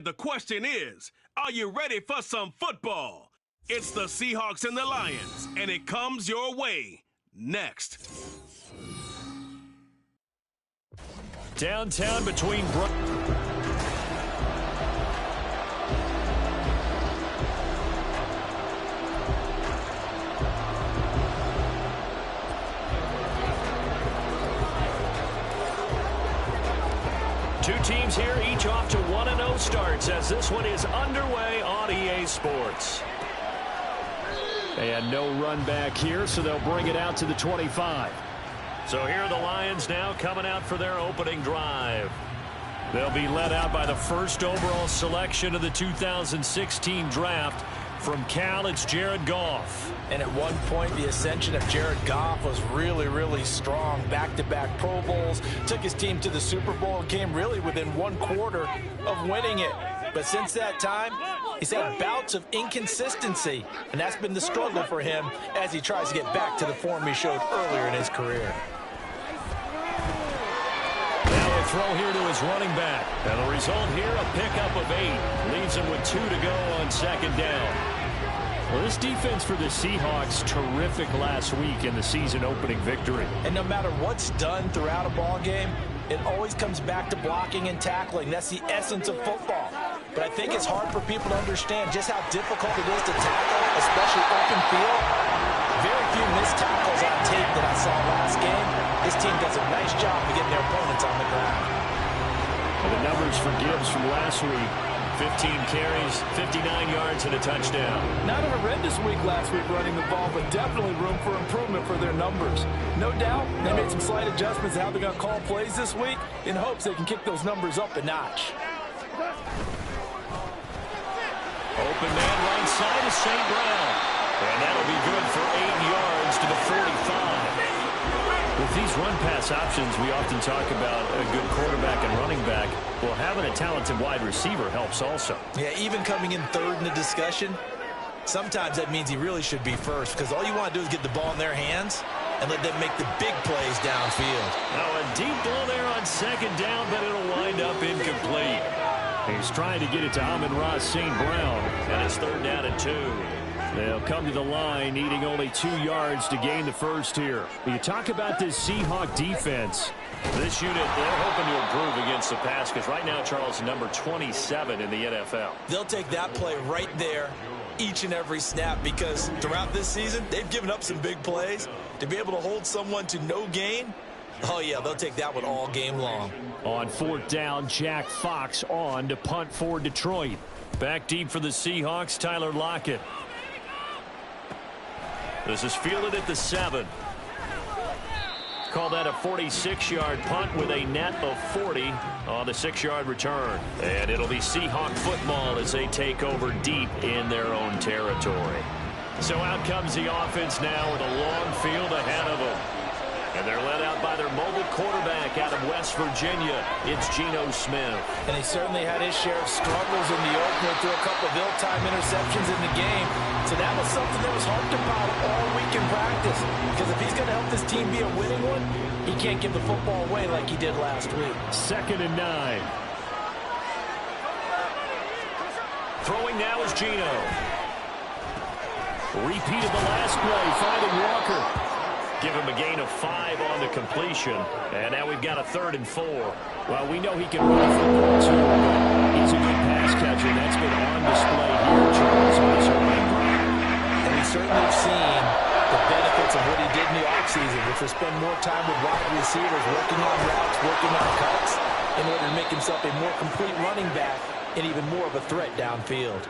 The question is, are you ready for some football? It's the Seahawks and the Lions, and it comes your way next. Downtown between two teams here, each off to 1-0 starts as this one is underway on EA Sports. And no run back here, so they'll bring it out to the 25. So here are the Lions now coming out for their opening drive. They'll be led out by the first overall selection of the 2016 draft. From Cal, it's Jared Goff. And at one point, the ascension of Jared Goff was really, really strong. Back-to-back Pro Bowls, took his team to the Super Bowl, and came really within one quarter of winning it. But since that time, he's had bouts of inconsistency, and that's been the struggle for him as he tries to get back to the form he showed earlier in his career. Now a throw here to his running back. And the result here, a pickup of 8. Leaves him with 2 to go on second down. Well, this defense for the Seahawks, terrific last week in the season-opening victory. And no matter what's done throughout a ball game, it always comes back to blocking and tackling. That's the essence of football. But I think it's hard for people to understand just how difficult it is to tackle, especially open field. Very few missed tackles on tape that I saw last game. This team does a nice job of getting their opponents on the ground. And the numbers for Gibbs from last week, 15 carries, 59 yards, and a touchdown. Not a horrendous week last week running the ball, but definitely room for improvement for their numbers. No doubt, they made some slight adjustments to how they're going to call plays this week in hopes they can kick those numbers up a notch. Open man right side is St. Brown. And that'll be good for 8 yards to the 45. With these run-pass options, we often talk about a good quarterback and running back. Well, having a talented wide receiver helps also. Yeah, even coming in third in the discussion, sometimes that means he really should be first because all you want to do is get the ball in their hands and let them make the big plays downfield. Now a deep ball there on second down, but it'll wind up incomplete. He's trying to get it to Amon-Ra St. Brown, and it's 3rd down and 2. They'll come to the line, needing only 2 yards to gain the first here. You talk about this Seahawk defense. This unit, they're hoping to improve against the pass because right now, Charles, number 27 in the NFL. They'll take that play right there each and every snap because throughout this season, they've given up some big plays. To be able to hold someone to no gain, oh, yeah, they'll take that one all game long. On 4th down, Jack Fox on to punt for Detroit. Back deep for the Seahawks, Tyler Lockett. This is fielded at the 7. Call that a 46-yard punt with a net of 40 on the 6-yard return. And it'll be Seahawk football as they take over deep in their own territory. So out comes the offense now with a long field ahead of them. And they're led out by their mobile quarterback out of West Virginia. It's Geno Smith. And he certainly had his share of struggles in the opener through a couple of ill-timed interceptions in the game. So that was something that was harped about all week in practice. Because if he's going to help this team be a winning one, he can't give the football away like he did last week. 2nd and 9. Throwing now is Geno. Repeat of the last play, finding Walker. Give him a gain of 5 on the completion. And now we've got a 3rd and 4. Well, we know he can run the football too, but he's a good pass catcher. That's been on display here, Charles, on his opening drive. And we certainly have seen the benefits of what he did in the offseason, which was spend more time with wide receivers, working on routes, working on cuts, in order to make himself a more complete running back and even more of a threat downfield.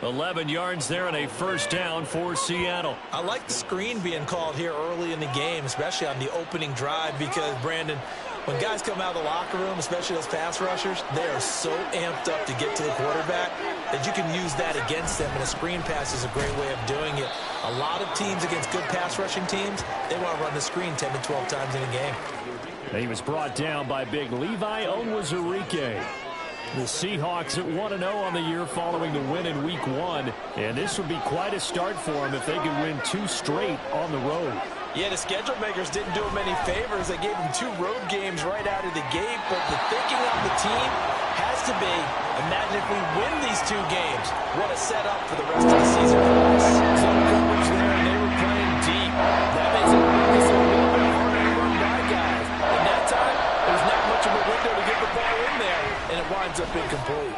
11 yards there and a 1st down for Seattle. I like the screen being called here early in the game, especially on the opening drive, because, Brandon, when guys come out of the locker room, especially those pass rushers, they are so amped up to get to the quarterback that you can use that against them, and a screen pass is a great way of doing it. A lot of teams against good pass rushing teams, they want to run the screen 10 to 12 times in a game. He was brought down by big Levi Onwuzurike. The Seahawks at 1-0 on the year following the win in Week 1. And this would be quite a start for them if they could win 2 straight on the road. Yeah, the schedule makers didn't do him any favors. They gave him 2 road games right out of the gate, but the thinking on the team has to be. Imagine if we win these 2 games. What a setup for the rest of the season for us. Zone coverage there, and they were playing deep. That makes it just a little bit harder to run by guys. And that time, there's not much of a window to get the ball in there, and it winds up incomplete.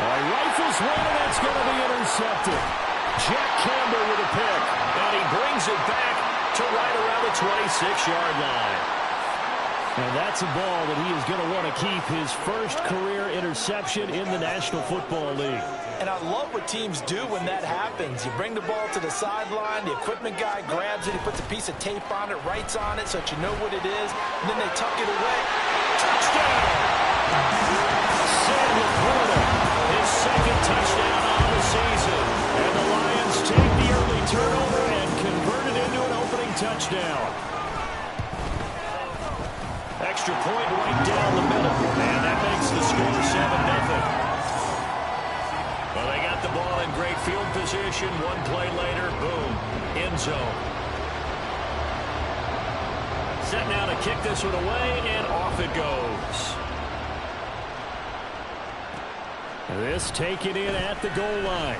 Rifles one, and that's going to be intercepted. Jack Campbell with a pick, and he brings it back to right around the 26-yard line. And that's a ball that he is going to want to keep, his first career interception in the National Football League. And I love what teams do when that happens. You bring the ball to the sideline, the equipment guy grabs it, he puts a piece of tape on it, writes on it so that you know what it is, and then they tuck it away. Touchdown! Sam Laporta, his second touchdown on the season. And the Lions take the early turnover and convert it into an opening touchdown. Extra point right down the middle. And that makes the score 7-0. Well, they got the ball in great field position. One play later, boom, end zone. Set now to kick this one away, and off it goes. This taken in at the goal line.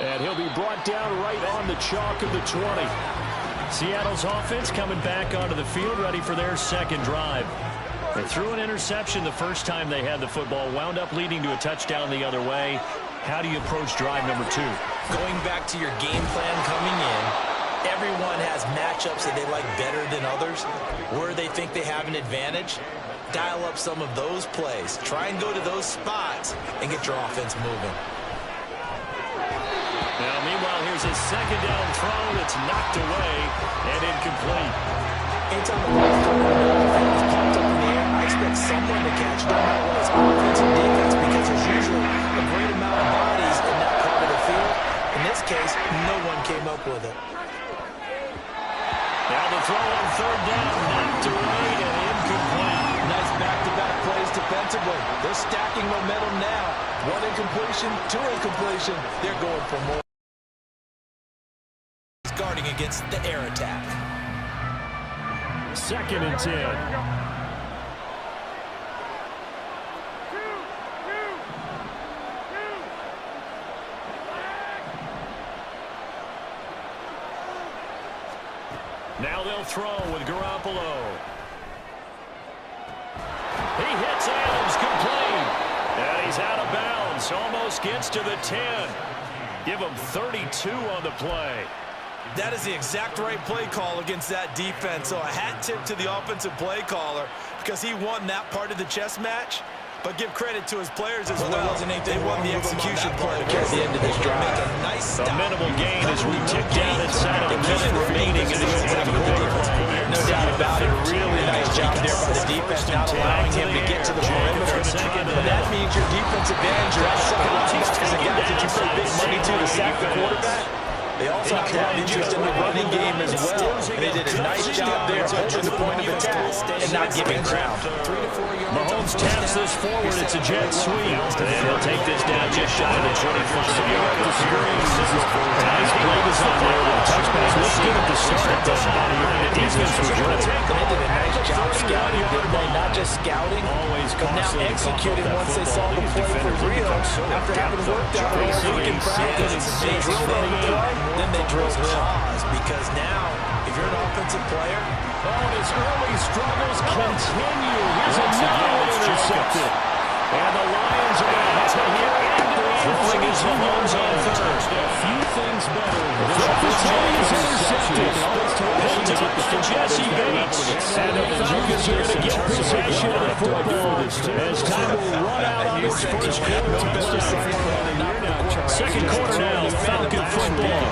And he'll be brought down right on the chalk of the 20. Seattle's offense coming back onto the field, ready for their second drive. They threw an interception the first time they had the football, wound up leading to a touchdown the other way. How do you approach drive number 2? Going back to your game plan coming in, everyone has matchups that they like better than others. Where they think they have an advantage, dial up some of those plays. Try and go to those spots and get your offense moving. Now, meanwhile, here's his second down throw that's knocked away and incomplete. Anytime the ball's coming in, is popped up in the air, I expect someone to catch it, no matter what it's offense or defense, because there's usually a great amount of bodies in that part of the field. In this case, no one came up with it. Now the throw on third down, knocked away and incomplete. Nice back-to-back plays defensively. They're stacking momentum now. 1 incompletion, 2 incompletion. They're going for more. Guarding against the air attack. 2nd and 10. Now they'll throw with Garoppolo. He hits Adams complete. And he's out of bounds. Almost gets to the 10. Give him 32 on the play. That is the exact right play call against that defense. So a hat tip to the offensive play caller because he won that part of the chess match. But give credit to his players as well. They won the execution part at the end of this drive. A minimal gain as we tick down inside of a minute remaining in the second quarter. No doubt about it. Really nice job there by the defense, not allowing him to get to the perimeter. That means your defense advantage, your outside linebackers and guys that you pay big money to sack the quarterback. They also have to have interest in the running game as well. And they did a nice job there holding the point of attack and not giving ground. Mahomes taps this forward. It's a jet sweep. And he'll take this down just shy of the 25-yard line. Nice play design there with a touchback. Looks good at the start, but the defense was ready. They did a nice job scouting, didn't they? Not just scouting, but now executing once they saw the play for real. After having worked out all week in practice, they drilled it. Then they drill pause because now, if you're an offensive player, his early struggles continue. Here's another one intercepted. And the Lions are going to have to hit into the end as Mahomes on first. A few things better. Is intercepted. He'll take to Jesse Bates. And the Falcons are going to get possession of the football as time will run out on this first quarter touchdown. Second quarter now, Falcon football.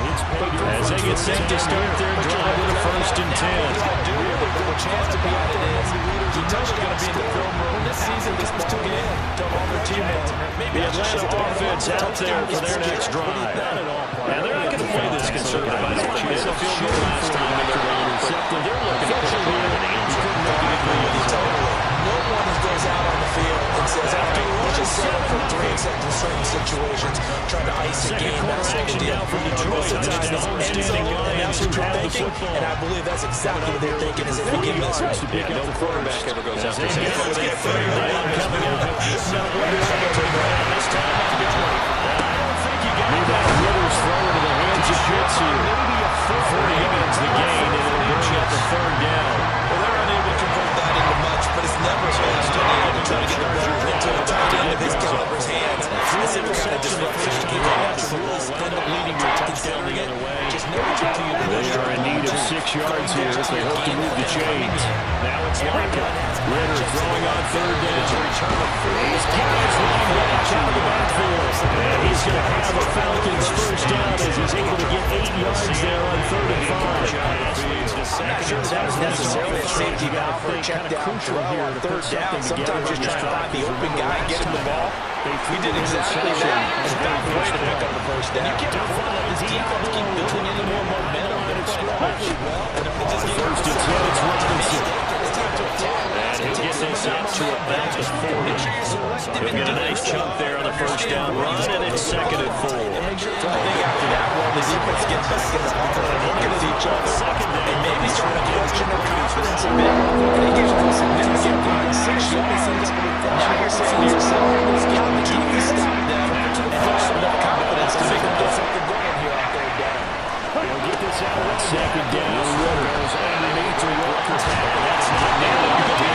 As they get set to start their drive with a 1st and 10. chance to be at it is he knows they're going to be in the film room this season. This is too good to all their teammates. Maybe the Atlanta offense out there for their next drive. And they're not going to play this conservative. I don't think they feel last time they were intercepted. They're looking to be an answer. No one goes out on the field and says, all right, let's just settle for 3 and set in certain situations, trying to ice a game, that sort of deal. Most of the time, it's end zone, and that's what you're thinking, and I believe that's exactly what they're thinking is if we give this one. Yeah, no quarterback ever goes out there. Let's get third down coming up. This time up to 20. Move out Ritter's throw into the hands of Pitts here. 40 yards the gain, and it'll bring up the third down. Well, they're unable to convert that into much, but it's never been to try to get the ball into a tight end of his caliber's hands. It's some kind of disruption. You can't have to really spend up leading your touchdown the other way. Just never continue to They are in need of 6 yards here if they hope to move the chains. Now it's Lincoln. Ritter throwing on third down. He's carries running back out of the backfield. And he's going to have the Falcons first down as he's able to get 8 yards there on 3rd and 5. I'm not sure that was necessarily a safety valve for a check down throw on 3rd down. Sometimes just trying to find the open guy and get him the ball. He did exactly that and found a way to pick up the first down. You can't afford this defense keep building any more momentum. They're playing awfully well. And if they just get First and 10, it's Robinson. it's time to attack. And he'll get this out to about the 40. He'll get a nice chunk there on the first down run, and it's 2nd and 4. So I think after that one, the defense gets back in the huddle and looking at each other and maybe trying to question their confidence a bit. They give them a significant run, 6 yards. Now you're saying to yourself, can the defense stop them and have enough confidence to make them get something going here on 3rd down? They'll get this out at 2nd down. Ritter goes underneath to Walker. That's not nearly good.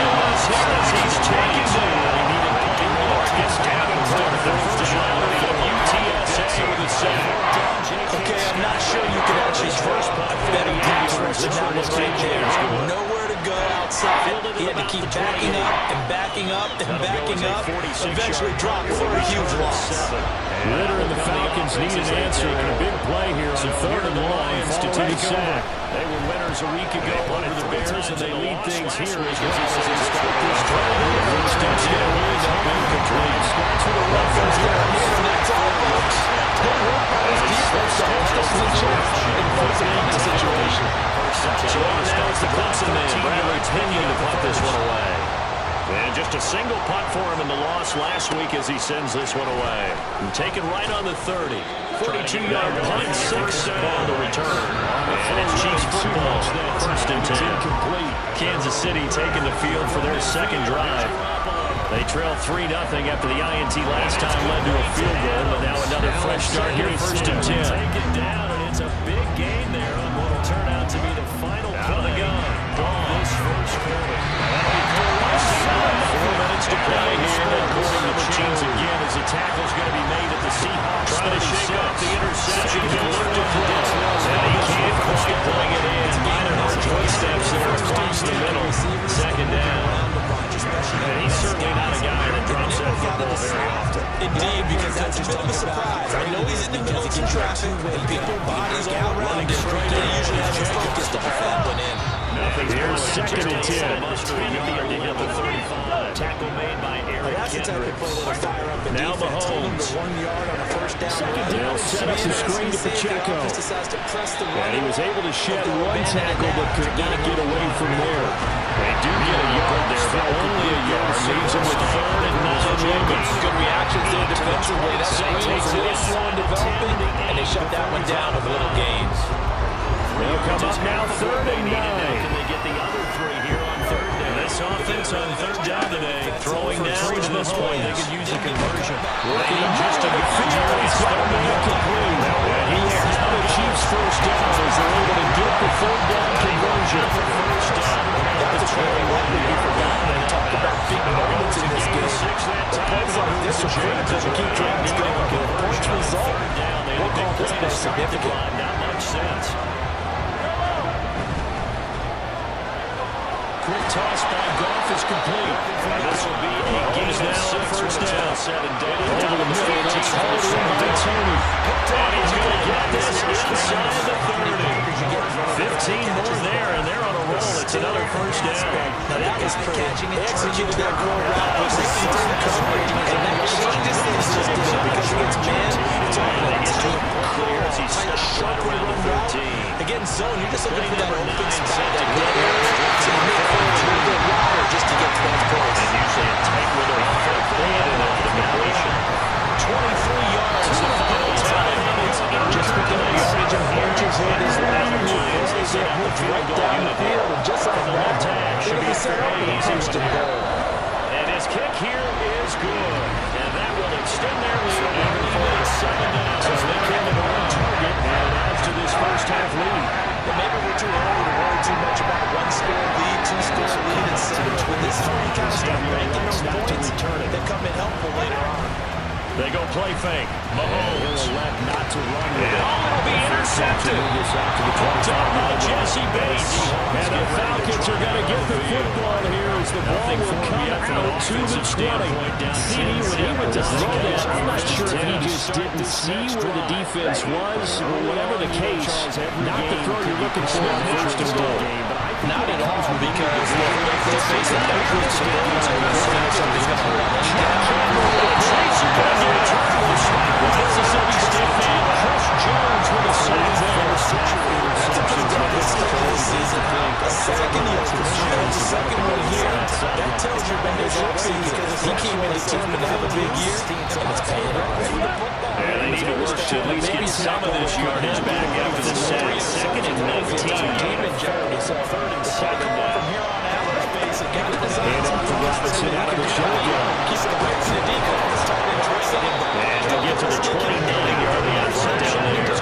He's taken down. They need a big Marcus Davenport, the first rounder from UTSA with a sack. Okay, I'm not sure you can actually drop a better pass rush than that one right there. Nowhere to go outside. He had to keep backing up and backing up and backing up. Eventually dropped for a huge loss. Ritter and the Falcons need an answer and a big play here on 3rd and Lions to take sack. They were winners a week ago under the Bears, and they lead things here as well as they start this drive. First and 10 is incomplete. Starts with a run first down here, and that's all, folks. Good work by his defense to hold us in check and force a punting situation. So on now is the Clemson man, Bradley Pinion to punt this one away. And just a single punt for him in the loss last week as he sends this one away. And taken right on the 30. 42-yard punt, 6 on the return. And it's Chiefs football, first and 10. Kansas City taking the field for their 2nd drive. They trail 3-0 after the INT last time led to a field goal, but now another fresh start here, first and 10. Take it down, and it's a big gain there on what will turn out to be the final play of this first quarter. 4 minutes to play here, according to the Chiefs again, as the tackle's going to be made at the Seahawks. Trying to shake up the interception. He looked to throw, and he can't quite bring it in. Minor footsteps there across the middle. 2nd down. And he's certainly not a guy that drops that football very often. Indeed, because that's a bit of a surprise. I know he's in the middle of some traffic, and people, bodies all around him. They usually have his focus to defend one in. Here's 2nd and 10. Tackle made by Eric Kendricks. Now Mahomes. 1 yard on a first down. 2nd down, set up the screen to Pacheco. And he was able to shed one tackle, but could not get away from there. They do get a yard there, but only a yard. Leaves him with 3rd and 9 moments. Good reactions there defensively. That screen was a little slow in developing, and they shut that one down with little gains. They'll come up now 3rd and 9. Can they get the other 3 here on 3rd down? This offense on 3rd down today, throwing down to this point. They could use a conversion. Working just a bit. He's got to be incomplete. And he has the Chiefs first down as they're able to get the 3rd down conversion. First down. That's a very likely to be forgotten. They talk about big moments in this game. The plays like this are critical to keep drives going. The points result. We'll call this play significant. Not much sense. Quick toss by Goff is complete. This will be a gain now, first down. 7 down. Over the middle, that's hard in by Tony. And he's going to get this inside the 30. 15 more there, and they're on a roll. It's another first down. Now that was catching it, executed that goal route, was listening to him coverage, and that changes things just a bit because against man, it's all about tight, clear, tight, sharply run route. Again, zone, you're just looking for that open spot, that dead area, to make for a little bit wider just to get to that place. And usually a tight window. first and goal. And his kick here is good. And that will extend their lead. It's 7 down. So they came in on target and adds to this first half lead. But maybe we're too early to worry too much about one-score lead, two-score lead, etc. When this is when you kind of start making those points that come in helpful later on. They go play fake. Mahomes elect not to run with it. It'll be intercepted. Picked up by Jesse Bates. And the Falcons are going to get the football here as the ball will come out to the 20. CD, when he went to throw that, I'm not sure if he just didn't see where the defense was or whatever the case. Not the throw you're looking for first and goal. Not at all, because let's face it, that first and goal is going to hold on. Mississippi State fan Chris Jones with a sack there. A sack in the opener, the second one here. That tells you Bender's ready because he came in determined to have a big year, and it's paying off. Yeah, they need to work to at least get some of this yardage back after the sack. Second and 19. Game in jeopardy, so third and second down. From here on out, let's face it, get this hand off to Robinson out of the shotgun. Keep it away from the decoy. It's tight end Drake. And he'll get to the 29-yard line. Down there.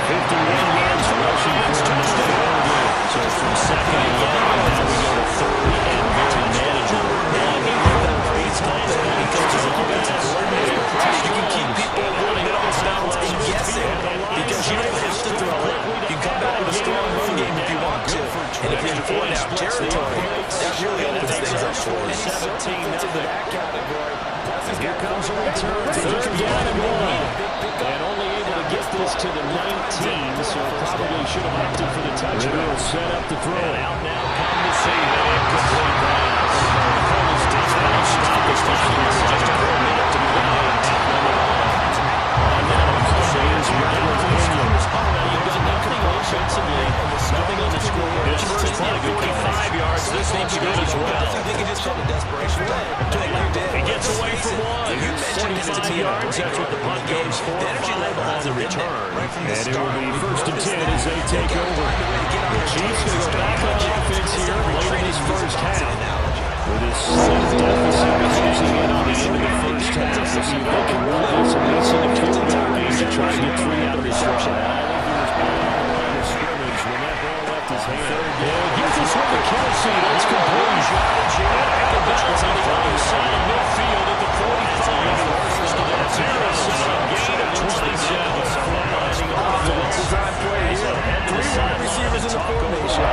51 yards rushing for a touchdown. So from second and 11, now we go to third and very manageable. It's nice because it's all offensive coordinator. You can keep people a little bit off balance and guessing because you don't have to throw it. You can come back with a strong run game if you want to. And if you're in four-down territory, that really opens things up for you. 17 to that category. Here comes a return. Third down and 1. And only able to get this to the 19, so probably should have opted for the touchdown. Set up to throw. And out now, come to see the incomplete pass. Coles does not stop this time. Just a minute to go. And now James Brown continues. You've got nothing offensively, nothing on the scoreboard. His first play, 45 yards. This one's good as well. I think he just called a desperation play. He gets away from one. 45 yards. That's what the punt goes for. 5 on the return. And it will be first and 10 as they take over. The Chiefs going to go back on offense here late in this first half. With his slight deficit closing in on the end of the first half. We'll see if they can run this and lead some field goal games to try to get 3 out of this first half. Gets this one to Kelsey. That's complete. And the bounce on the other side of midfield at the 45. Arizona gain of 27. Flying off the design play here. 3 wide receivers in the formation.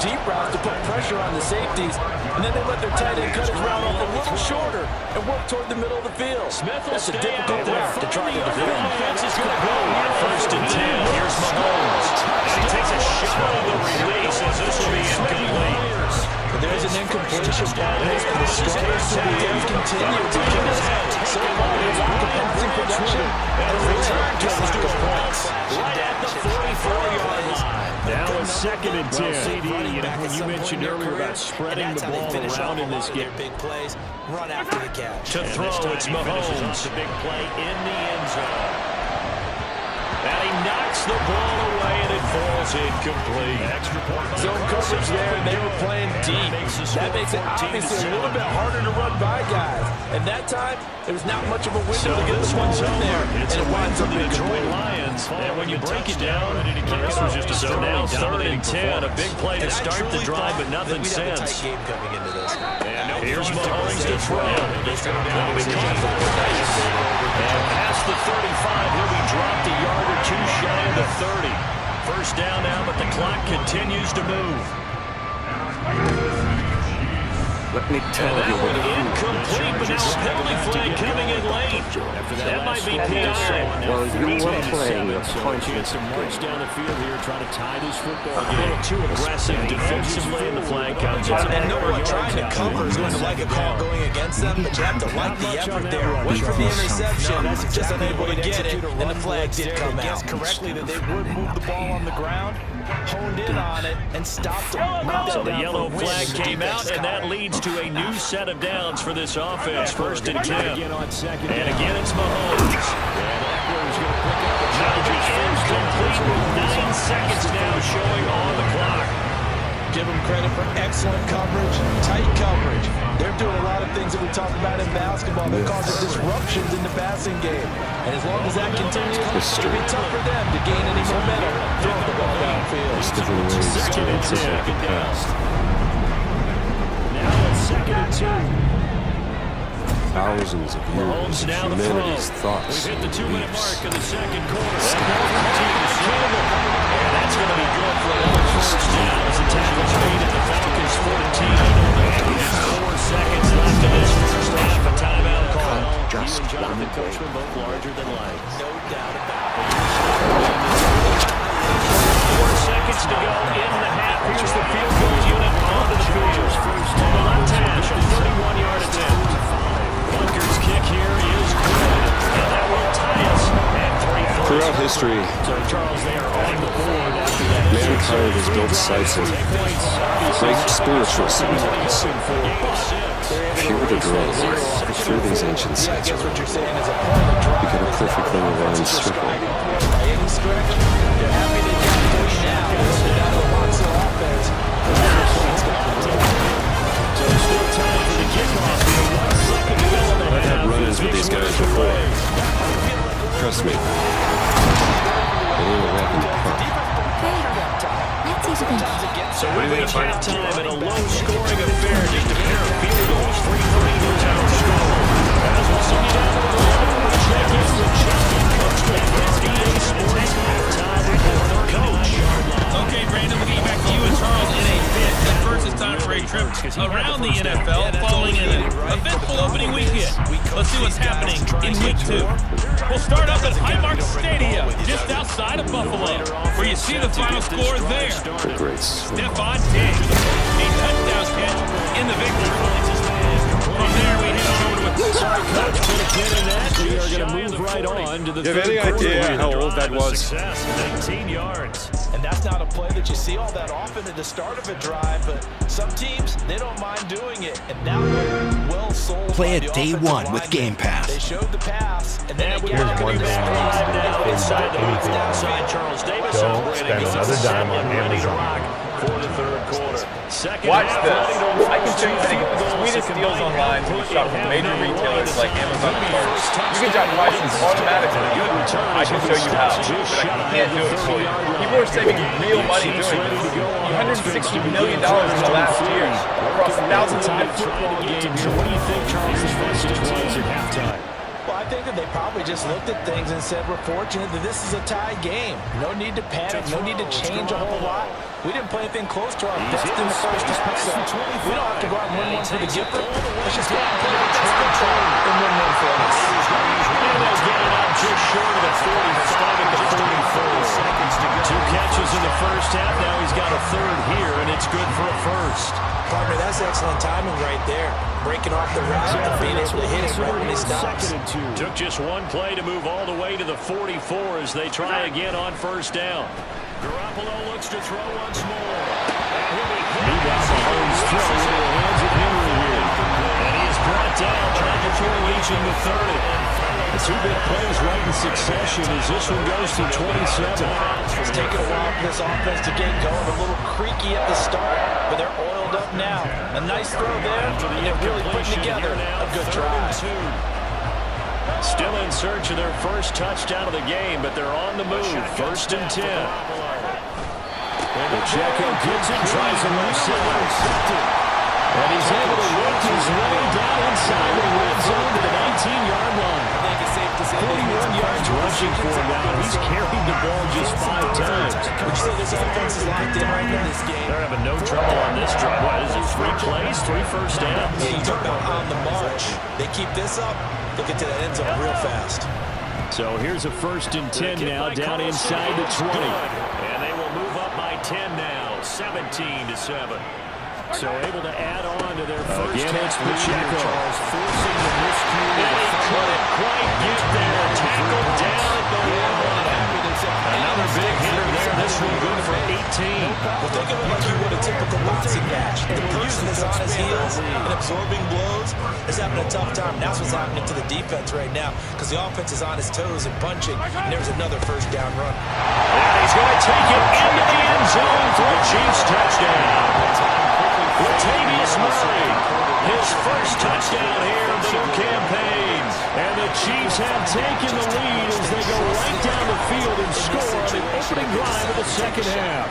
Deep routes to put pressure on the safeties, and then they let their tight end cut his route off a little shorter and work toward the middle of the field. That's a difficult route to try to defend. Offense is going to go here. First and 10. Here's Mahomes. And he takes a shot on the release as this will be incomplete. There's an incompletion pass, and the struggles to the end continue because so far there's lack of passing production and a return to a lack of points. Right at the 44-yard line. Now it's second and 10. CD, when you mentioned earlier about spreading the ball around in this game. Big plays, run after the catch. To throw, it's Mahomes. The big play in the end zone. And he knocks the ball away, and it falls incomplete. Zone coverage there, and they were playing deep. That makes it obviously a little bit harder to run by guys. And that time, there was not much of a window to get this one in there. It's a win for the Detroit Lions. And when you break it down, this was just a so now third and 10. A big play to start the drive, but nothing since. Game coming into this. Here's Mahomes to throw. That'll be caught for a nice. And past the 35, he'll be dropped a yard or two shy of the 30. First down now, but the clock continues to move. Let me tell you. That one incomplete, but now a penalty flag coming in late. That might be PI. Well, you were playing a punch. Chance to march down the field here, trying to tie this football game. A little too aggressive defensively, and the flag comes in. And no one trying to cover is going to like a call going against them, but you have to like the effort there. Went from the interception, just unable to get it, and the flag did come out. Correctly that they would move the ball on the ground, honed in on it, and stopped them. So the yellow flag came out, and that leads to a new set of downs for this offense. First and 10. And again, it's Mahomes. Incomplete with 9 seconds now showing on the clock. Give them credit for excellent coverage, tight coverage. They're doing a lot of things that we talk about in basketball that causes disruptions in the passing game. And as long as that continues, it'll be tough for them to gain any momentum throwing the ball downfield. There's different ways to anticipate the pass. Now it's 2nd and 2. Thousands of years of humanity's thoughts We've hit and the 2-minute beliefs. mark in the second quarter. And that's going to be good for another first down as the tackle's made at the Falcons 14. And we have 4 seconds left in this first half. A timeout call. Just you and Jonathan one Coach way. were both larger than life. No doubt about it. 4 seconds to go in the half. Here's the field goal unit onto the field. On the left hash, a 31-yard attempt. Bunker's kick here is good, and that will tie us at 3-4. Throughout history, So Charles, they are on the board after that. mankind has built sites of great spiritual significance. Here the drill, through these ancient I sites, guess what you're saying is a point of drive. we get a perfectly aligned circle. By any stretch, they're happy to get it now. They're down to the Watson offense. So still time for the kickoff here. 1 second to go in the I've had half. run-ins with these guys before. Trust me, they ain't a walk in the park. That's easy to So we reach halftime in a low-scoring affair. Just a pair of field goals. 3-3 goes out score. As we'll see you down the road, we'll check in with Justin Coach with SDA Sports halftime report. Coach. Okay, Brandon, we'll get back to you and Charles in a bit. But first, it's time for a trip around the NFL following an eventful opening weekend. Let's see what's happening in Week 2. We'll start up at Highmark Stadium, just outside of Buffalo, where you see the final score there. The greats. Stephon Diggs, a touchdown catch in the victory. From there, we head over to Sorry, Coach, put a pin in that. We are going to move right on to the You have third any quarter. idea how old that was? Success, 19 yards. And that's not a play that you see all that often at the start of a drive, but some teams, they don't mind doing it. And now they're well sold. Play by it the day offensive one with linemen. Game Pass. They showed the pass, and then And they we're got going to it. now inside the anything outside. Charles Davis Don't operating spend as another a dime on 7 ready to Amazon. rock for the third quarter. Second Watch half, this. ready to I can roll. show you how to get the sweetest deals online when you shop from major retailers like Amazon and Target. You can drop prices automatically. I can show you how, but I can't do it for you. People are saving real money doing this. $160 million in the last year across thousands of different football games. What do you think Charles' message was at halftime? Well, I think that they probably just looked at things and said, we're fortunate that this is a tie game. No need to panic, no need to change a whole lot. We didn't play anything close to our best in the first half, so we don't have to go out and win one for the giver. Let's just go out and play our best football and win one for us. And they'll get it up just short of the 45 at the 44. 2 catches in the first half. Now he's got a third here, and it's good for a first. Partner, that's excellent timing right there. Breaking off the route and being able to hit it right when he stops. Took just one play to move all the way to the 44 as they try again on first down. Garoppolo looks to throw once more. Meanwhile, Mahomes throws into the hands of Henry here. And he is brought down, trying to throw reaching the 30. The 2 big plays right in succession as this one goes to 27. It's taken a while for this offense to get going. A little creaky at the start, but they're oiled up now. A nice throw there, and they're really putting together a good drive. Still in search of their first touchdown of the game, but they're on the move. 1st and 10. And Pacheco gets it, tries a low side. And he's able to work his way down inside the red zone to the 19-yard line. 41 yards rushing for him now. He's carried the ball just 5 times. Would you say this offense is locked in right now? This game. They're having no trouble on this drive. What is it, 3 plays, 3 first downs? Yeah, you talk about on the march. They keep this up, they'll get to the end zone real fast. So here's a 1st and 10 now, down inside the 20. And they will move up by 10 now, 17-7. So able to add on to their first again, it's Pacheco. Forcing the miscue. And he couldn't quite get there. Tackled down at the 1. Another big hitter there. This one good for 18. Well, think of it like you would a typical boxing match. They're using this on his heels, pass and absorbing blows is having a tough time. That's what's happening to the defense right now because the offense is on his toes and punching, and there's another first down run. And he's going to take it into the end zone for a Chiefs touchdown. Latavius Murray, his first touchdown here in the new campaign. And the Chiefs have taken the lead as they go right down the field and score on the opening drive of the second half.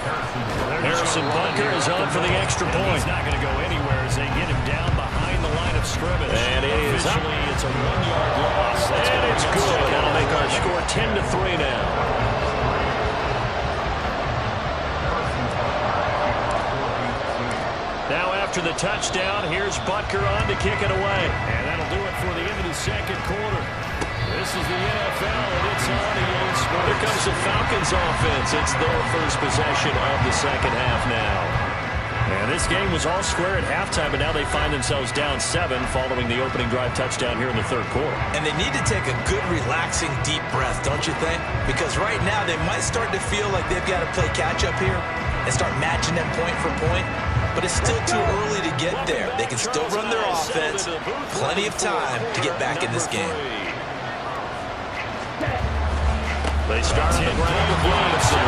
Harrison Butker is on for the extra point. He's not going to go anywhere as they get him down behind the line of scrimmage. And it is up. It's a 1-yard loss. And it's good. That'll make our score 10-3 now. Now after the touchdown, here's Butker on to kick it away. And that'll do it for the end of the second quarter. This is the NFL, and it's on EA Sports. Here comes the Falcons offense. It's their first possession of the second half now. And this game was all square at halftime, but now they find themselves down 7 following the opening drive touchdown here in the third quarter. And they need to take a good, relaxing, deep breath, don't you think? Because right now they might start to feel like they've got to play catch-up here and start matching them point for point. But it's still too early to get there. They can still run their offense. Plenty of time to get back in this game. They start on the ground with Robinson.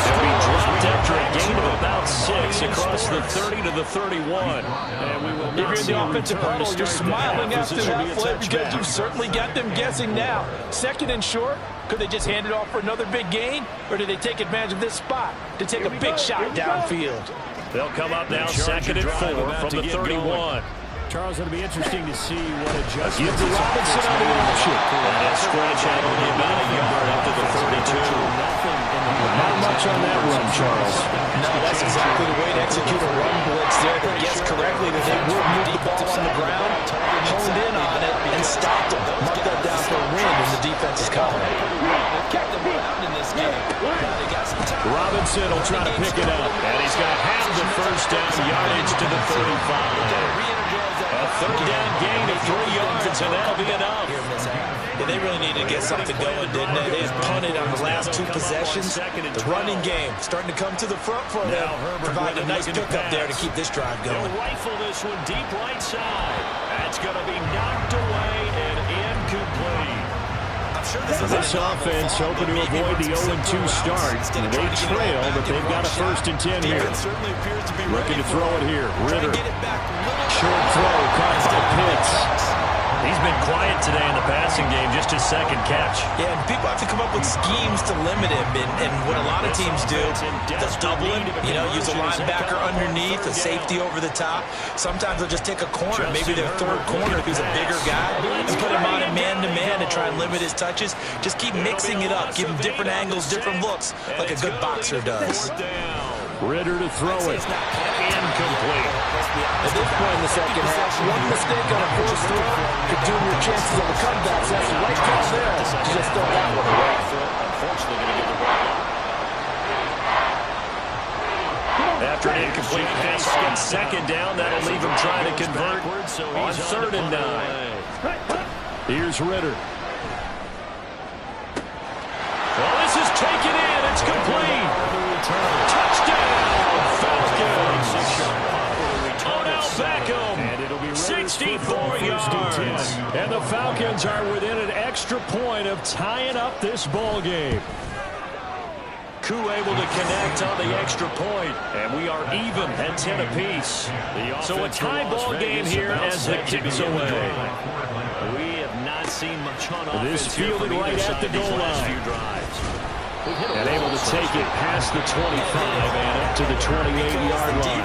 They'll be dropped after a gain of about 6 across the 30 to the 31. If you're in the offensive huddle, you're smiling after that play because you've certainly got them guessing now. Second and short, could they just hand it off for another big gain? Or do they take advantage of this spot to take a big shot downfield? They'll come up now second and 4 from the 31. Charles, it'll be interesting to see what adjustments. Give to Robinson on the option. And a stretch out only about a yard up to the 32. Not much on that run, Charles. No, that's exactly the way to execute a run blitz there that guessed correctly that they would move the ball on the ground, honed in on it, and stopped them. Mark that down for a win in the defense's cover. Robinson will try to pick it up. And he's got half the first down yardage to the 35. A third down gain of 3 yards, and that'll be enough. Yeah, they really needed to get something going, didn't they? They had punted on the last 2 possessions. The running game starting to come to the front for them. Provide a nice pickup there to keep this drive going. They'll rifle this one deep right side. That's going to be knocked away and incomplete. This offense hoping to avoid the 0-2 start. They trail, but they've got a 1st and 10 here. Looking to throw it here. Ritter. Short throw caught by Pitts. He's been quiet today in the passing game, just his second catch. Yeah, and people have to come up with schemes to limit him. And what a lot of teams do, they'll double him, use a linebacker underneath, a safety over the top. Sometimes they'll just take a corner, maybe their third corner who's a bigger guy, and put him on a man-to-man to try and limit his touches. Just keep mixing it up, give him different angles, different looks, like a good boxer does. Ritter to throw it. Incomplete. At this point in the second half, one mistake on a forced throw could doom your chances of a comeback. So that's the right call there to just throw that one away. Unfortunately, going to give the ball. After an incomplete pass on second down, that'll leave him trying to convert on 3rd and 9. Here's Ritter. Well, this is taken in. It's complete. Touchdown, Falcons. Odell Beckham, 64 yards. And the Falcons are within an extra point of tying up this ball game. Koo able to connect on the extra point, and we are even at 10 apiece. So a tie ball game here as the kick's away. We have not seen much on offense. This fielded right at the goal line. And able to take it past the 25 and up to the 28-yard line.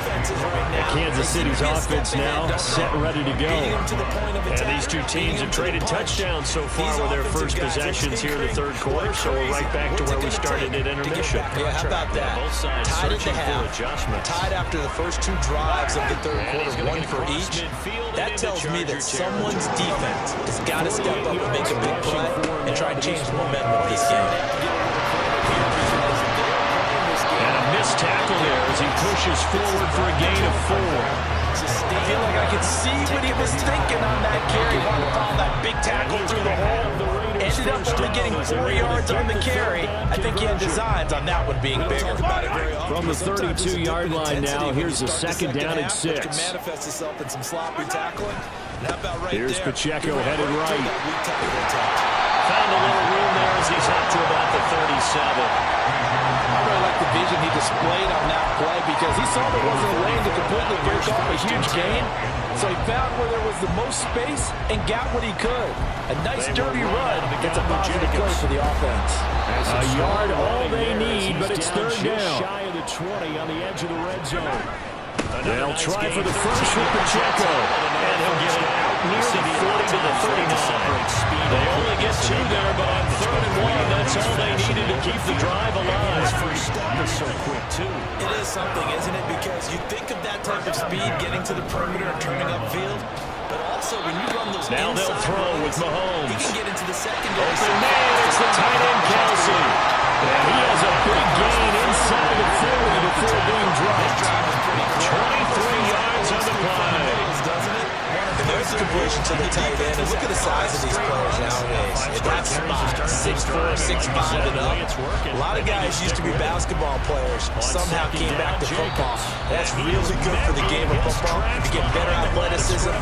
And Kansas City's offense now set and ready to go. And these two teams have traded touchdowns so far with their first possessions here in the third quarter, so we're right back to where we started at intermission. Yeah, how about that? Tied at the half, tied after the first 2 drives of the third quarter, 1 for each. That tells me that someone's defense has got to step up and make a big play and try and change the momentum of this game. And a missed tackle there as he pushes forward for a gain of 4. I feel like I could see what he was thinking on that carry. He wanted to follow that big tackle through the hole. Ended ended up only getting 4 yards on the carry. I think he had designs on that one being bigger. From the 32-yard line now, here's a second down and 6. Manifest itself in some sloppy tackling. Here's Pacheco headed right. Found a little room there as he's up to about the 37. I really like the vision he displayed on that play because he saw there wasn't a lane to completely break off a huge gain. So he found where there was the most space and got what he could. A nice dirty run gets a positive play for the offense. A yard all they need, but it's third down. Shy of the 20 on the edge of the red zone. They'll try for the first with Pacheco. And he'll get it out near the 40 to the 39. They only get 2 there, but on 3rd and 1, that's all they needed to keep the drive alive. First step is so quick, too. It is something, isn't it? Because you think of that type of speed getting to the perimeter and turning upfield, but also when you run those now they'll throw with Mahomes. He can get into the secondary. Open man, it's the tight end Kelsey. And he has a big gain inside the 40 before being dropped. 23 yards on the play. There's a completion to the tight end. And look at the size of these players nowadays. At that spot, 6'4", 6'5", and up. A lot of guys used to be basketball players. Somehow came back to football. That's really good for the game of football. You get better athleticism,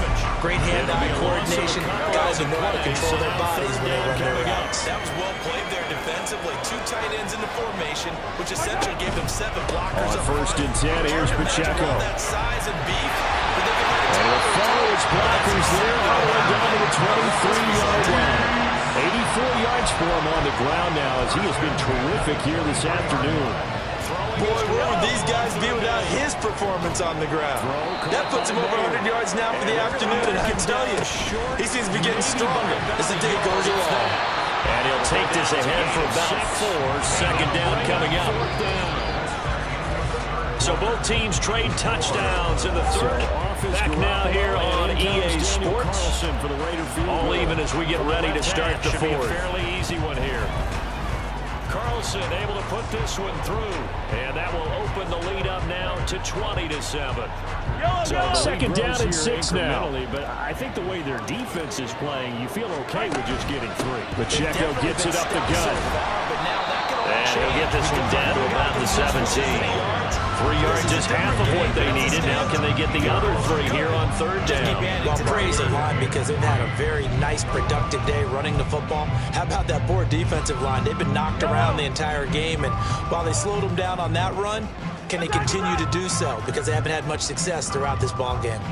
great hand-eye coordination. Guys who know how to control their bodies when they run their routes. That was well played there defensively. 2 tight ends in the formation, which essentially gave them 7 blockers. On 1st and 10, here's Pacheco. That size and beef. And he'll follow his blockers there all the way down to the 23-yard line. 84 yards for him on the ground now as he has been terrific here this afternoon. Boy, where would these guys be without his performance on the ground? That puts him over 100 yards now for the afternoon, and I can tell you, he seems to be getting stronger as the day goes along. And he'll take this ahead for about 4. Second down coming up. So both teams trade touchdowns in the 3rd. Back now here on EA Sports. All even as we get ready to start the 4th. Fairly easy one here. Carlson able to put this one through. And that will open the lead up now to 20-7. So second down and 6 now. But I think the way their defense is playing, you feel okay with just getting 3. Pacheco gets it up the gut. And he'll get this one down to about the 17. 3 yards is half of what they needed. Now can they get the other 3 here on 3rd down? Well, praise the line because they've had a very nice, productive day running the football. How about that poor defensive line? They've been knocked around the entire game, and while they slowed them down on that run, can they continue to do so? Because they haven't had much success throughout this ball game.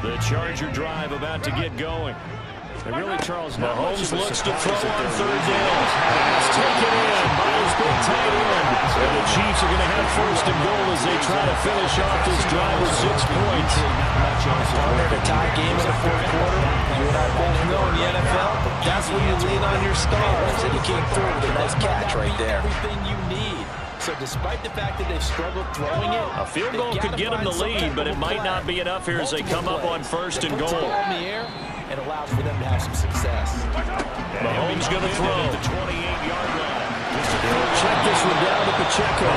The Charger drive about to get going. And really, Charles, Mahomes looks to throw on 3rd down. It's taken in by his big tight end. And the Chiefs are going to have 1st and goal as they try to finish off this drive with 6 points. A tie game in the 4th quarter. You and I both know in the NFL, that's when you lean on your stars. And he came through with a nice catch right there. Everything you need. So despite the fact that they've struggled throwing it, a field goal could get them the lead, but it might not be enough here as they come up on 1st and goal. It allows for them to have some success. Mahomes going to throw. The 28-yard line. Check this one down to Pacheco.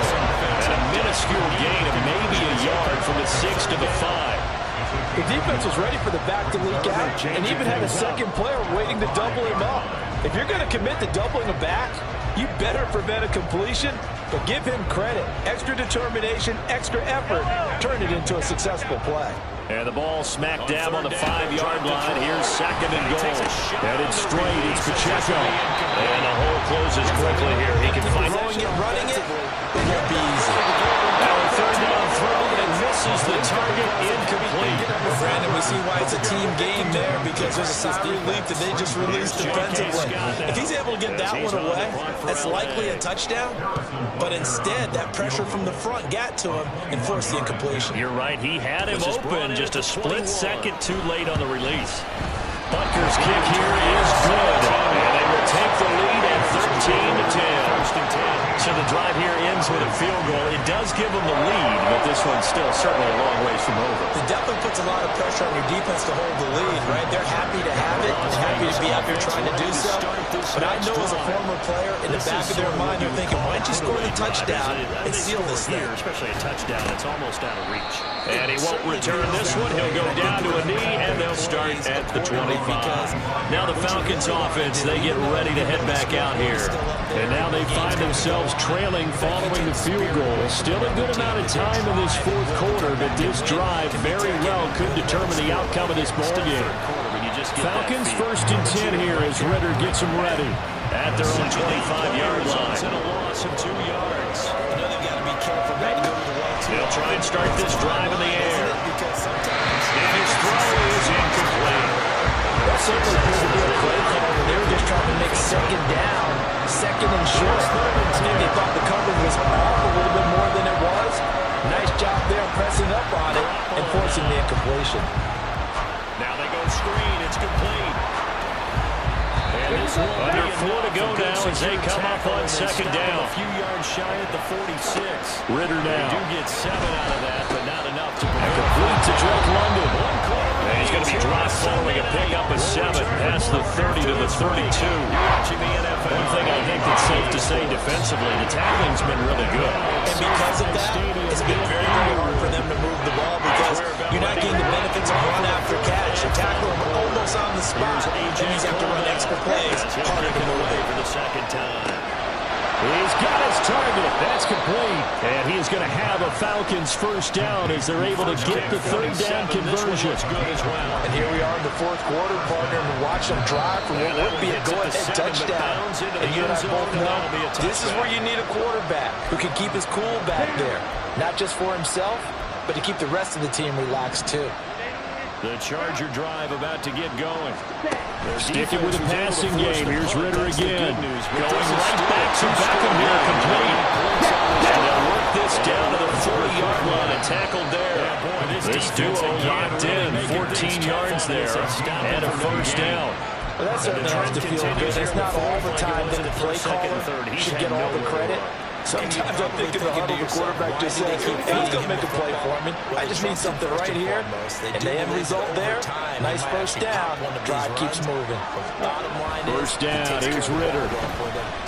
And a minuscule gain of maybe a yard from the 6 to the 5. The defense was ready for the back to leak out and even had a second player waiting to double him up. If you're going to commit to doubling a back, you better prevent a completion, but give him credit. Extra determination, extra effort, turn it into a successful play. And the ball smack dab on the 5-yard line. Here's 2nd and goal. Headed straight, it's Pacheco. And the hole closes quickly here. He can find running it, it won't be easy. Now a 3rd down throw, and misses the target, incomplete. Well, Brandon, we see why it's a team game there because there's a sigh of relief that they just released defensively. If he's able to get that one away, that's likely a touchdown. But instead, that pressure from the front got to him and forced the incompletion. You're right. He had him open just a split second too late on the release. Butker's kick here is good. And they will take the lead at 13-10. So the drive here ends with a field goal. It does give them the lead, but this one's still certainly a long ways from over. It definitely puts a lot of pressure on your defense to hold the lead, right? They're happy to have it. They're happy to be out there trying to do so. But I know as a former player, in the back of their mind, they're thinking, why don't you score the touchdown and seal this thing? Especially a touchdown. It's almost out of reach. And he won't return this one. He'll go down to a knee, and they'll start at the 25. Now the Falcons offense, they get ready to head back out here. And now they find themselves trailing following the field goal. Still a good amount of time in this fourth quarter, but this drive very well could determine the outcome of this ball game. Falcons 1st and 10 here as Ritter gets them ready at their own 25-yard line. And a loss of 2 yards. They'll try and start this drive in the air. And his throw is incomplete. That certainly appears to be a play call. They were just trying to make second down, second and short. I think they thought the coverage was off a little bit more than it was. Nice job there pressing up on it and forcing the incompletion. Now they go screen. It's complete. And it's under 4 to go now as they come up on second down. A few yards shy at the 46. Ritter now. They do get 7 out of that, but not enough to complete to Drake London. And he's going to be dropped following a pickup of 7 past the 30 to the 32. Watching the NFL. One thing I think that's safe to say defensively, the tackling's been really good. And because of that, it's been very, very hard for them to move the ball because you're not getting the benefits of run after catch. You tackle them almost on the spot, and you have to run extra plays. Harder to move it. For the second time. He's got his target. That's complete. And he is going to have a Falcons first down as they're able to get the third down conversion. And here we are in the fourth quarter, partner, and watch them drive for what would be a go-ahead touchdown. And you and I both know this is where you need a quarterback who can keep his cool back there. Not just for himself, but to keep the rest of the team relaxed too. The Charger drive about to get going. Sticking with the passing game. Here's Ritter again. Going right back to Beckham here, complete. And they'll work this down to the 40-yard line and tackled there. This duo locked in, 14 yards there, and a first down. Well, that certainly has to feel good. It's not all the time that the play caller should get all the credit. Sometimes I'm thinking the huddle, the quarterback just says, hey, he's going to make a play for me. I just need something right here. And the end result there, nice first down. The drive keeps moving. First down, here's Ritter.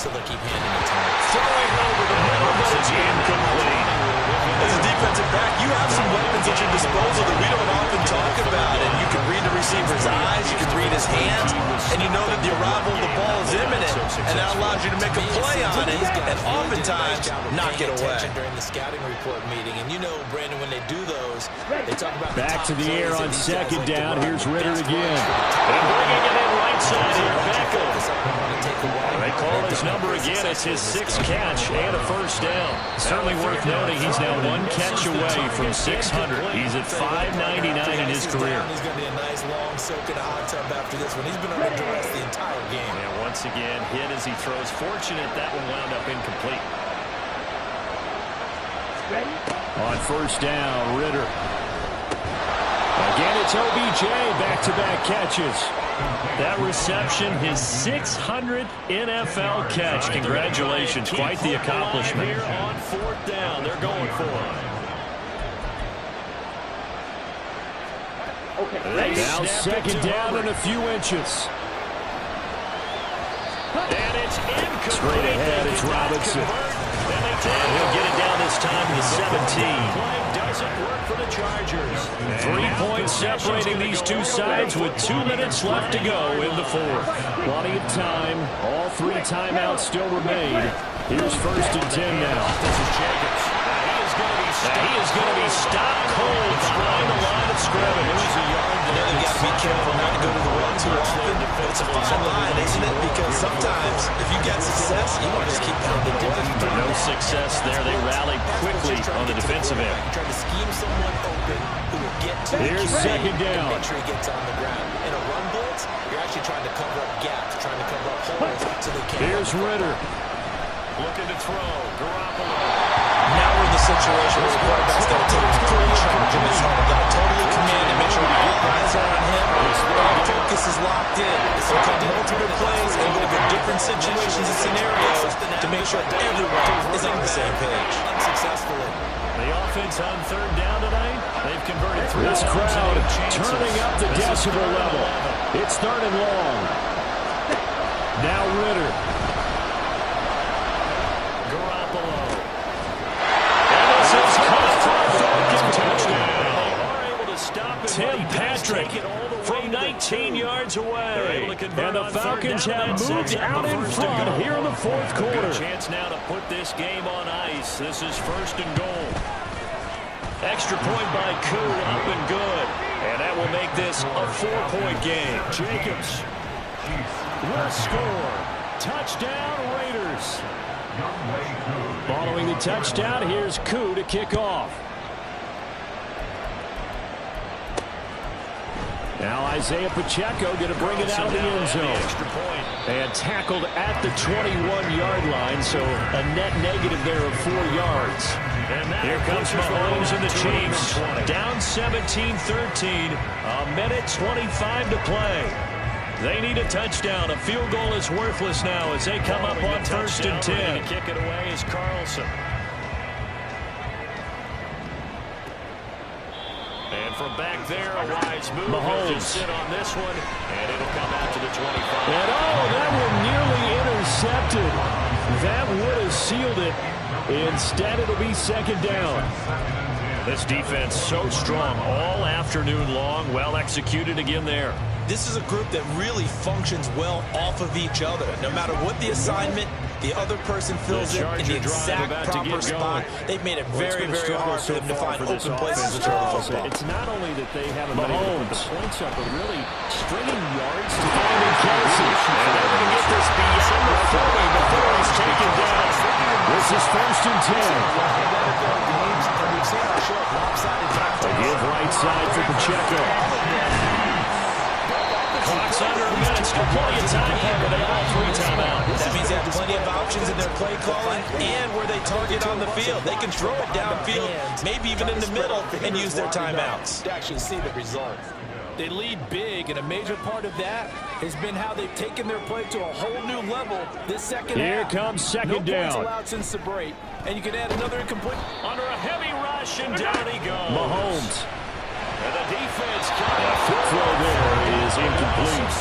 So they keep handing it to him. Throwing over the middle, but it's incomplete. As a defensive back, you have some weapons at your disposal that we don't often talk about. And you can read the receiver's eyes, you can read his hands, and you know that the arrival of the ball is imminent. And that allows you to make a play on it, and oftentimes knock it away. During the scouting report meeting, and you know, Brandon, when they do those, they talk about back to the air on second down. Here's Ritter again. And bringing it in right side here, Beckham. They call his number again. It's his 6th catch and a first down. Certainly worth noting he's now 1 catch away from 600. He's at 599 in his career. He's going to be a nice long soak in a hot tub after this one. He's been under duress the entire game. And once again, hit as he throws. Fortunate that one wound up incomplete. On first down, Ritter. Again, it's OBJ, back-to-back catches. That reception, his 600th NFL catch. Congratulations, quite the accomplishment. Here on fourth down, they're going for it. Now second down and a few inches. And it's incomplete. Straight ahead, it's Robinson. And he'll get it down this time to the 17. Doesn't work for the Chargers. 3 points separating these two sides with 2 minutes left to go in the fourth. Plenty of time. All 3 timeouts still remain. Here's first and 10 now. This is Jacobs. He is going to be stopped cold behind the line of scrimmage. You know they've got to be careful not to go to the well too often. It's a fine line, isn't it? Because sometimes if you get success, you want to just keep pounding away. No success there. They rally quickly on the defensive end. Trying to scheme someone open who will get to Here's second down. Make sure he gets on the ground. In a run blitz, you're actually trying to cover up gaps, trying to cover up holes so they can't. Here's Ritter. Looking to throw. Garoppolo. Now we're in the situation where the quarterback's got to take full charge in this huddle. Got to totally command and make sure all eyes are on him. All focus is locked in. So come multiple plays and go over different situations and scenarios to make sure everyone is on the same page. Unsuccessfully. The offense on third down tonight. They've converted 3 This crowd turning up the decibel level. It's third and long. Now Ritter. Garoppolo. And this is caught for a Falcon touchdown. They are able to stop him. Tim Patrick from 19 yards away. And the Falcons have moved out in front here in the fourth quarter. Good chance now to put this game on ice. This is first and goal. Extra point by Koo, up and good. And that will make this a 4-point game. Jacobs will score. Touchdown, Raiders. Following the touchdown, here's Koo to kick off. Now Isaiah Pacheco going to bring it out of the end zone. And tackled at the 21-yard line, so a net negative there of 4 yards. Here comes Mahomes and the Chiefs. Down 17-13. A minute 25 to play. They need a touchdown. A field goal is worthless now as they come up on first and 10. Kick it away is Carlson. And from back there, a wise move. Mahomes sit on this one, and it'll come out to the 25. And that one nearly intercepted. That would have sealed it. Instead, it'll be second down. This defense so strong all afternoon long. Well executed again there. This is a group that really functions well off of each other. No matter what the assignment, the other person fills it in the exact proper spot. They've made it very, very hard for them to find open places to throw the football. It's not only that they haven't been able to put the points up, but really stringing yards to finding Kelsey. And they're going to get this beyond the 40 before he's taken down. This is first and 10. They give right side for Pacheco. Clock's under a minute. Still plenty of time here, but they have 3 timeouts. That means they have plenty of options in their play calling and where they target on the field. They can throw it downfield, maybe even in the middle, and use their timeouts. Actually see the result. They lead big, and a major part of that has been how they've taken their play to a whole new level this second Here half. comes second down. No points allowed since the break, and you can add another incomplete. Under a heavy rush, and down he goes. Mahomes. And the defense That foot throw there is incomplete.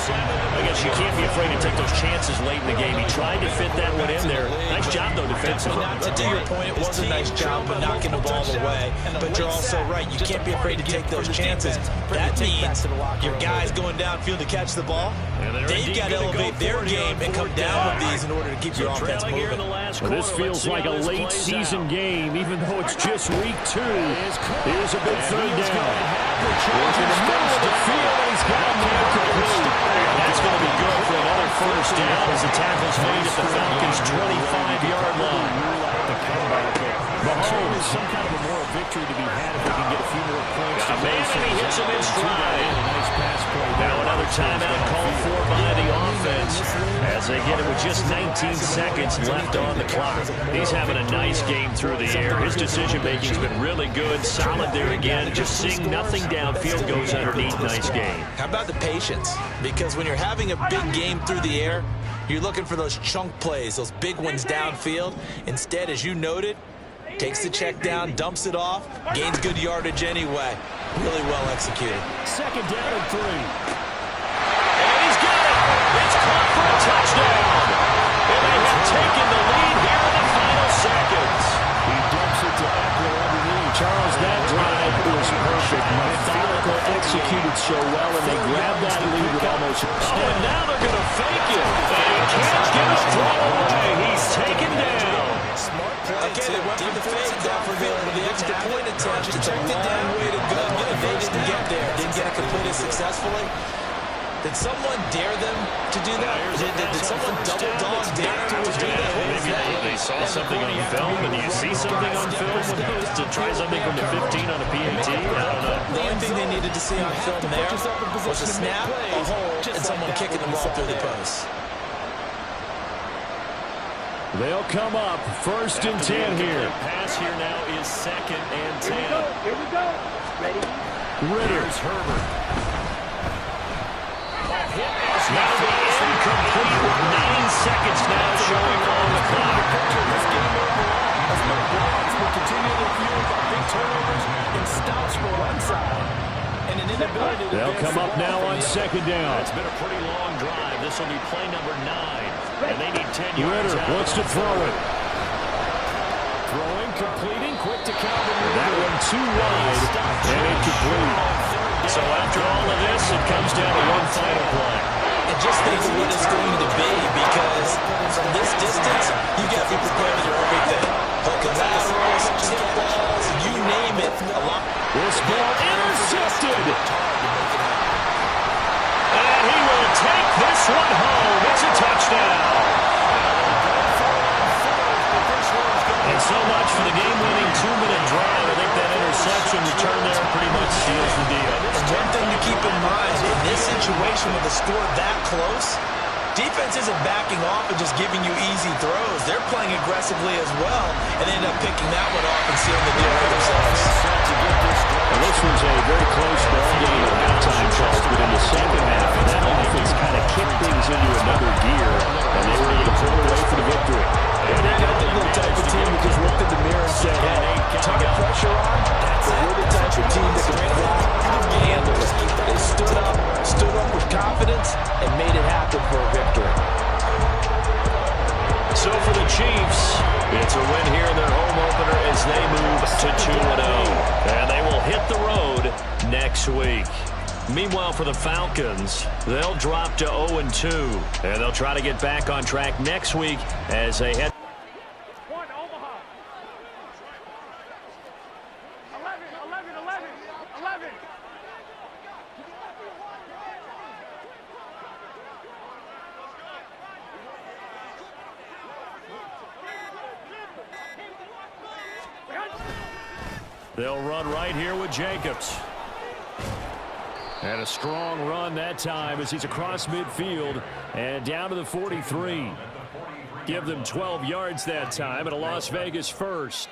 I guess you can't be afraid to take those chances late in the game. He tried to fit that one in there. Nice job, though, defensively. To your point, it was a nice job of knocking the ball away. But you're also right. You can't be afraid to take those chances. That means your guys going downfield to catch the ball, they've got to elevate their game and come down with these in order to keep your offense moving. Well, this feels like a late season game, even though it's just week 2. Here's a big third down. Working the middle of the field, and he's got him there complete. That's going to be good for another first down as the tackle's made at the Falcons' 25-yard line. Mahomes, some kind of a moral victory to be had if they can get a few more points. And he hits him in stride. Nice pass play. Now another timeout called for by the offense as they get it with just 19 seconds left on the clock. He's having a nice game through the air. His decision-making's been really good, solid there again. Just seeing nothing downfield goes underneath. Nice game. How about the patience? Because when you're having a big game through the air, you're looking for those chunk plays, those big ones downfield. Instead, as you noted, takes the check down, dumps it off, gains good yardage anyway. Really well executed. Second down and 3. And he's got it. It's caught for a touchdown. And they have taken the lead here in the final seconds. He dumps it to Eckler underneath. Charles, that drive was perfect. Methodical, executed so well, and they grabbed that lead with almost... And now they're going to fake it. And he can't get a throw away. He's taken down. Again, they went for the fake down for the extra point attempt. It's a long way to go, and they didn't get there. Didn't get it completed successfully. Did someone dare them to do that? Did someone double dog dare them to do that? Maybe they saw something on film, and you see something on film to try something from the 15 on a PAT? I don't know. The only thing they needed to see on film there was a snap, a hold, and someone kicking the ball through the post. They'll come up first and 10 here. Pass here now is second and 10. Here we go. Ready? Ritter's Herbert. Now the incomplete with 9 seconds now showing on the clock. This game overall, as the Browns will continue to fuel by big turnovers and stops for one side, and an inability to They'll come up now on second down. It's been a pretty long drive. This will be play number 9, and they need 10 yards. Ritter wants to throw it. Throwing, completing, quick to Calvin. That one too wide and incomplete. So after all of this, it comes down to one final play. And just think of what it's going to be, because from this distance, you got to be prepared for everything. Hook and laterals, tip balls, you name it. This ball intercepted. And he will take this one home. It's a touchdown. And so much for the game-winning 2-minute drive. I think that interception return there pretty much seals the deal. And one thing to keep in mind, in this situation with the score that close, defense isn't backing off and just giving you easy throws. They're playing aggressively as well, and they end up picking that one off and sealing the deal for themselves. And this was a very close ball game at halftime, Charles, but in the second half, that offense kind of kicked things into another gear, and they were able to pull away for the victory. And I think they're the type of team that just looked in the mirror and said, hey, ton of pressure on, but we're the type of team that can handle it. They stood up with confidence, and made it happen for a victory. So for the Chiefs, it's a win here in their home opener as they move to 2-0. And they will hit the road next week. Meanwhile, for the Falcons, they'll drop to 0-2. And they'll try to get back on track next week as they head. They'll run right here with Jacobs. And a strong run that time as he's across midfield and down to the 43. Give them 12 yards that time and a Las Vegas first.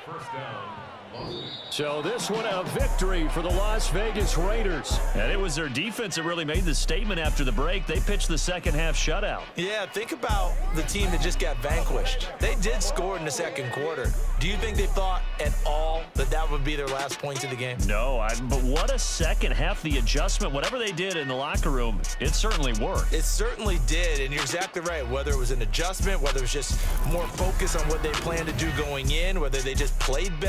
So this one a victory for the Las Vegas Raiders. And it was their defense that really made the statement after the break. They pitched the second half shutout. Yeah, think about the team that just got vanquished. They did score in the second quarter. Do you think they thought at all that that would be their last points of the game? No, but what a second half. The adjustment, whatever they did in the locker room, it certainly worked. It certainly did, and you're exactly right. Whether it was an adjustment, whether it was just more focus on what they planned to do going in, whether they just played better.